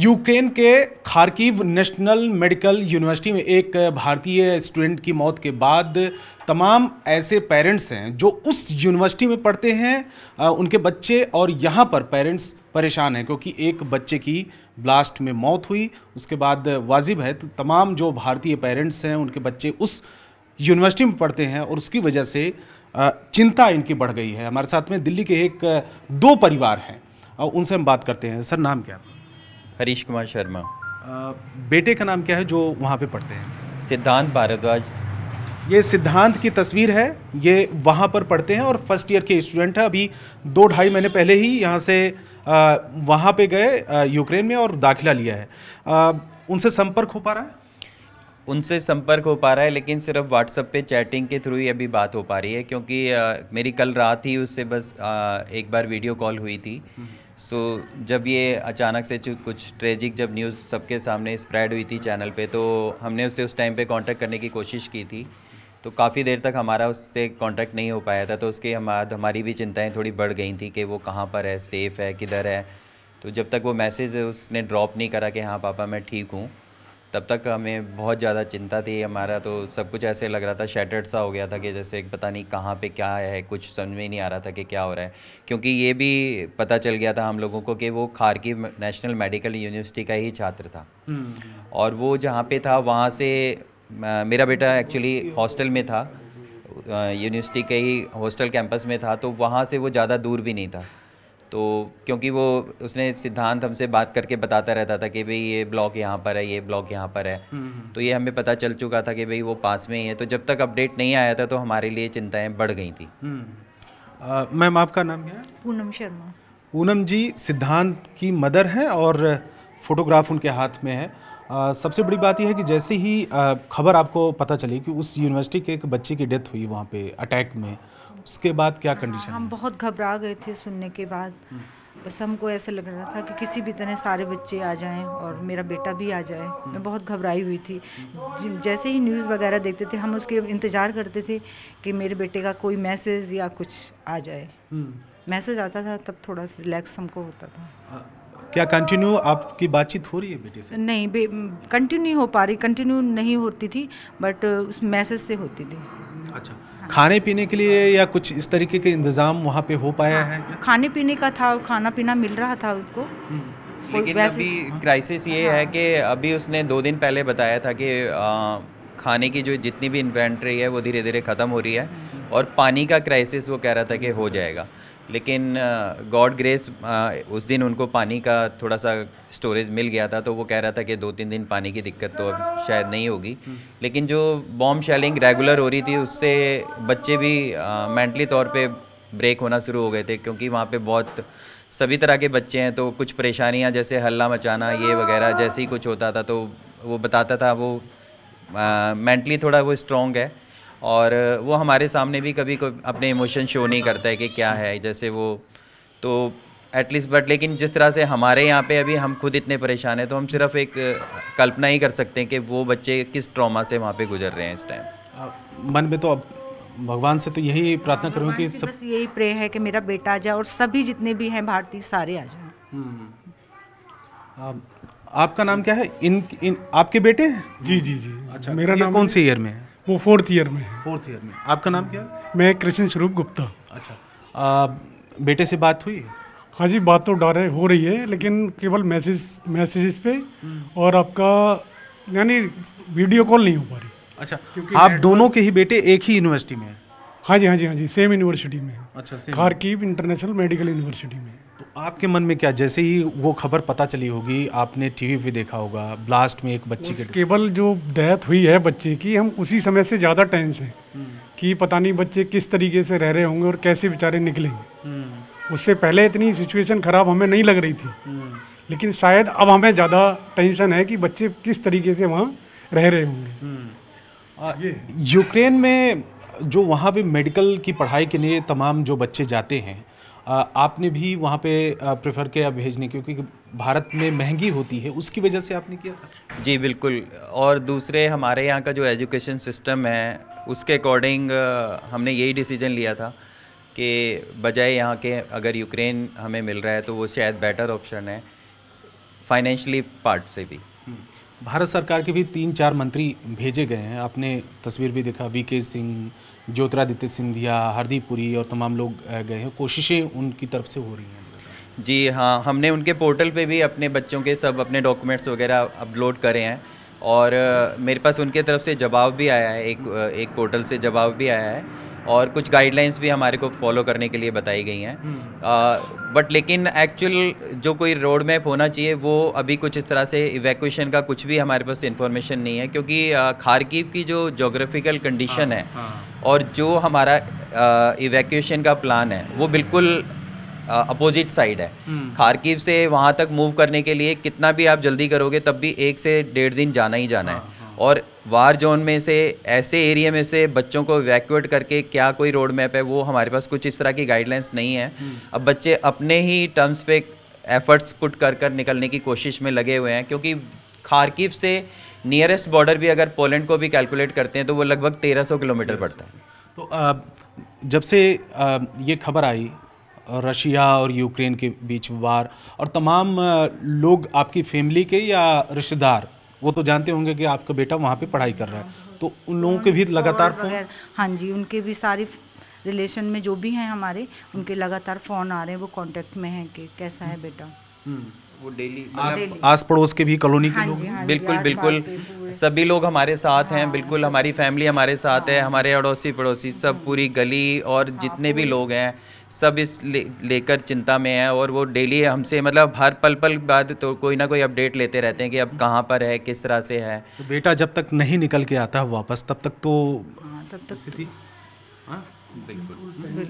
Ukraine के Kharkiv national medical university में एक भारतीय स्टूडेंट की मौत के बाद तमाम ऐसे पेरेंट्स हैं जो उस यूनिवर्सिटी में पढ़ते हैं, उनके बच्चे, और यहाँ पर पेरेंट्स परेशान हैं क्योंकि एक बच्चे की ब्लास्ट में मौत हुई। उसके बाद वाजिब है तो तमाम जो भारतीय पेरेंट्स हैं उनके बच्चे उस यूनिवर्सिटी में पढ़ते हैं और उसकी वजह से चिंता इनकी बढ़ गई है। हमारे साथ में दिल्ली के दो परिवार हैं और उनसे हम बात करते हैं। सर, नाम क्या है? हरीश कुमार शर्मा। बेटे का नाम क्या है जो वहाँ पे पढ़ते हैं? सिद्धांत भारद्वाज। ये सिद्धांत की तस्वीर है, ये वहाँ पर पढ़ते हैं और फर्स्ट ईयर के स्टूडेंट है। अभी 2-2.5 महीने पहले ही यहाँ से वहाँ पे गए यूक्रेन में और दाखिला लिया है। उनसे संपर्क हो पा रहा है? उनसे संपर्क हो पा रहा है, लेकिन सिर्फ व्हाट्सएप पे चैटिंग के थ्रू ही अभी बात हो पा रही है, क्योंकि मेरी कल रात ही उससे बस एक बार वीडियो कॉल हुई थी। सो जब ये अचानक से कुछ ट्रेजिक जब न्यूज़ सबके सामने स्प्रेड हुई थी चैनल पे, तो हमने उससे उस टाइम पे कांटेक्ट करने की कोशिश की थी। तो काफ़ी देर तक हमारा उससे कांटेक्ट नहीं हो पाया था, तो उसके हमारी भी चिंताएं थोड़ी बढ़ गई थी कि वो कहाँ पर है, सेफ़ है, किधर है। तो जब तक वो मैसेज उसने ड्रॉप नहीं करा कि हाँ पापा मैं ठीक हूँ, तब तक हमें बहुत ज़्यादा चिंता थी। हमारा तो सब कुछ ऐसे लग रहा था, शैटर्ड सा हो गया था कि जैसे पता नहीं कहाँ पे क्या है, कुछ समझ में नहीं आ रहा था कि क्या हो रहा है। क्योंकि ये भी पता चल गया था हम लोगों को कि वो खार्किव नेशनल मेडिकल यूनिवर्सिटी का ही छात्र था। और वो जहाँ पे था वहाँ से मेरा बेटा एक्चुअली हॉस्टल में था, यूनिवर्सिटी के ही हॉस्टल कैंपस में था, तो वहाँ से वो ज़्यादा दूर भी नहीं था। तो क्योंकि वो उसने सिद्धांत हमसे बात करके बताता रहता था कि भाई ये ब्लॉक यहाँ पर है, ये ब्लॉक यहाँ पर है, तो ये हमें पता चल चुका था कि भाई वो पास में ही है। तो जब तक अपडेट नहीं आया था तो हमारे लिए चिंताएं बढ़ गई थी। मैम, आपका नाम क्या है? पूनम शर्मा। पूनम जी सिद्धांत की मदर हैं और फोटोग्राफ उनके हाथ में है। सबसे बड़ी बात यह है कि जैसे ही खबर आपको पता चली कि उस यूनिवर्सिटी के एक बच्चे की डेथ हुई वहाँ पे अटैक में, उसके बाद क्या कंडीशन? हम बहुत घबरा गए थे सुनने के बाद। बस हमको ऐसा लग रहा था कि किसी भी तरह सारे बच्चे आ जाएं और मेरा बेटा भी आ जाए। मैं बहुत घबराई हुई थी। जैसे ही न्यूज़ वगैरह देखते थे हम उसके इंतज़ार करते थे कि मेरे बेटे का कोई मैसेज या कुछ आ जाए। मैसेज आता था तब थोड़ा रिलैक्स हमको होता था। क्या कंटिन्यू आपकी बातचीत हो रही है बेटे से? नहीं, कंटिन्यू हो पा रही, कंटिन्यू नहीं होती थी, बट उस मैसेज से होती थी। अच्छा, खाने पीने के लिए या कुछ इस तरीके के इंतजाम वहाँ पे हो पाया है क्या? खाने पीने का था, खाना पीना मिल रहा था उसको। लेकिन अभी क्राइसिस ये है कि अभी उसने 2 दिन पहले बताया था कि खाने की जो जितनी भी इन्वेंट्री है वो धीरे धीरे ख़त्म हो रही है, और पानी का क्राइसिस वो कह रहा था कि हो जाएगा। लेकिन गॉड ग्रेस उस दिन उनको पानी का थोड़ा सा स्टोरेज मिल गया था, तो वो कह रहा था कि 2-3 दिन पानी की दिक्कत तो अब शायद नहीं होगी। लेकिन जो बॉम्ब शेलिंग रेगुलर हो रही थी उससे बच्चे भी मेंटली तौर पे ब्रेक होना शुरू हो गए थे, क्योंकि वहाँ पे बहुत सभी तरह के बच्चे हैं, तो कुछ परेशानियाँ जैसे हल्ला मचाना ये वगैरह जैसे ही कुछ होता था, तो वो बताता था वो मेंटली थोड़ा वो स्ट्रॉन्ग है, और वो हमारे सामने भी कभी अपने इमोशन शो नहीं करता है कि क्या है, जैसे वो तो एटलीस्ट। बट लेकिन जिस तरह से हमारे यहाँ पे अभी हम खुद इतने परेशान हैं, तो हम सिर्फ एक कल्पना ही कर सकते हैं कि वो बच्चे किस ट्रॉमा से वहाँ पे गुजर रहे हैं इस टाइम। मन में तो अब भगवान से तो यही प्रार्थना करूँ कि सब, बस यही प्रे है कि मेरा बेटा आ जाए और सभी जितने भी हैं भारतीय सारे आ जाएं। आपका नाम क्या है? इन आपके बेटे हैं? जी जी जी। अच्छा, मेरा नाम कौन से ईयर में है? वो 4th ईयर में है। 4th ईयर में। आपका नाम क्या है? मैं कृष्ण स्वरूप गुप्ता। अच्छा, बेटे से बात हुई? हाँ जी, बात तो डायरेक्ट हो रही है, लेकिन केवल मैसेजेस पे, और आपका यानी वीडियो कॉल नहीं हो पा रही। अच्छा, आप दोनों के ही बेटे एक ही यूनिवर्सिटी में हैं? हाँ जी हाँ जी हाँ जी, सेम यूनिवर्सिटी में। अच्छा, खार्किव इंटरनेशनल मेडिकल यूनिवर्सिटी में। तो आपके मन में क्या, जैसे ही वो खबर पता चली होगी, आपने टीवी पे देखा होगा ब्लास्ट में एक बच्ची के, केवल जो डेथ हुई है बच्चे की, हम उसी समय से ज़्यादा टेंस हैं कि पता नहीं बच्चे किस तरीके से रह रहे होंगे और कैसे बेचारे निकलेंगे। उससे पहले इतनी सिचुएशन ख़राब हमें नहीं लग रही थी, लेकिन शायद अब हमें ज़्यादा टेंशन है कि बच्चे किस तरीके से वहाँ रह रहे होंगे। यूक्रेन में जो वहाँ पे मेडिकल की पढ़ाई के लिए तमाम जो बच्चे जाते हैं, आपने भी वहाँ पे प्रेफर किया भेजने, क्योंकि भारत में महंगी होती है, उसकी वजह से आपने किया था? जी बिल्कुल, और दूसरे हमारे यहाँ का जो एजुकेशन सिस्टम है उसके अकॉर्डिंग हमने यही डिसीजन लिया था कि बजाय यहाँ के अगर यूक्रेन हमें मिल रहा है तो वो शायद बेटर ऑप्शन है। फाइनेंशियली पार्ट से भी। भारत सरकार के भी 3-4 मंत्री भेजे गए हैं, आपने तस्वीर भी देखा, वीके सिंह, ज्योतिरादित्य सिंधिया, हरदीप पुरी और तमाम लोग गए हैं। कोशिशें उनकी तरफ से हो रही हैं। जी हाँ, हमने उनके पोर्टल पे भी अपने बच्चों के सब अपने डॉक्यूमेंट्स वगैरह अपलोड करे हैं और मेरे पास उनके तरफ से जवाब भी आया है, एक पोर्टल से जवाब भी आया है और कुछ गाइडलाइंस भी हमारे को फॉलो करने के लिए बताई गई हैं। बट लेकिन एक्चुअल जो कोई रोड मैप होना चाहिए वो अभी कुछ इस तरह से इवैक्यूएशन का कुछ भी हमारे पास इन्फॉर्मेशन नहीं है, क्योंकि खारकीव की जो जोग्राफिकल कंडीशन है और जो हमारा इवैक्यूएशन का प्लान है वो बिल्कुल अपोजिट साइड है। खारकीव से वहाँ तक मूव करने के लिए कितना भी आप जल्दी करोगे तब भी 1 से 1.5 दिन जाना ही जाना है। और वार जोन में से ऐसे एरिया में से बच्चों को इवैक्यूएट करके क्या कोई रोड मैप है, वो हमारे पास कुछ इस तरह की गाइडलाइंस नहीं है। अब बच्चे अपने ही टर्म्स पे एफर्ट्स पुट कर निकलने की कोशिश में लगे हुए हैं, क्योंकि खारकीव से नियरेस्ट बॉर्डर भी अगर पोलैंड को भी कैलकुलेट करते हैं तो वो लगभग 1300 किलोमीटर पड़ता है। तो जब से ये खबर आई रशिया और यूक्रेन के बीच वार, और तमाम लोग आपकी फैमिली के या रिश्तेदार वो तो जानते होंगे कि आपका बेटा वहाँ पे पढ़ाई कर रहा है, तो उन लोगों के भी लगातार फ़ोन? हाँ जी, उनके भी सारी रिलेशन में जो भी हैं हमारे, उनके लगातार फ़ोन आ रहे हैं, वो कांटेक्ट में हैं कि कैसा है बेटा। वो डेली आस पड़ोस के भी कॉलोनी के लोग? बिल्कुल बिल्कुल, सभी लोग हमारे साथ हैं, बिल्कुल हमारी फैमिली हमारे साथ है, हमारे अड़ोसी पड़ोसी सब, पूरी गली और जितने भी लोग हैं सब इस लेकर चिंता में हैं। और वो डेली हमसे मतलब हर पल बाद तो कोई ना कोई अपडेट लेते रहते हैं कि अब कहाँ पर है, किस तरह से है। तो बेटा जब तक नहीं निकल के आता वापस तब तक तो तब तक स्थिति बिल्कुल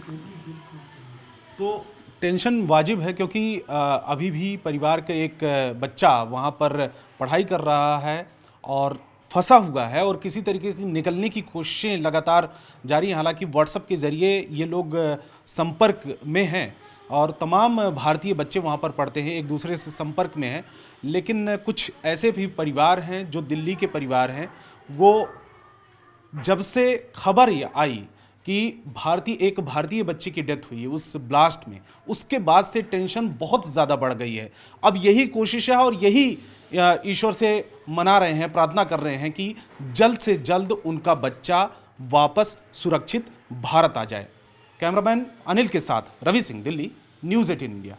तो टेंशन वाजिब है, क्योंकि अभी भी परिवार का एक बच्चा वहाँ पर पढ़ाई कर रहा है और फंसा हुआ है और किसी तरीके की निकलने की कोशिशें लगातार जारी हैं। हालांकि व्हाट्सएप के ज़रिए ये लोग संपर्क में हैं और तमाम भारतीय बच्चे वहाँ पर पढ़ते हैं, एक दूसरे से संपर्क में हैं, लेकिन कुछ ऐसे भी परिवार हैं जो दिल्ली के परिवार हैं, वो जब से खबर आई कि एक भारतीय बच्चे की डेथ हुई है उस ब्लास्ट में, उसके बाद से टेंशन बहुत ज़्यादा बढ़ गई है। अब यही कोशिश है और यही ईश्वर से मना रहे हैं, प्रार्थना कर रहे हैं कि जल्द से जल्द उनका बच्चा वापस सुरक्षित भारत आ जाए। कैमरामैन अनिल के साथ रवि सिंह, दिल्ली, न्यूज़ 18 इंडिया।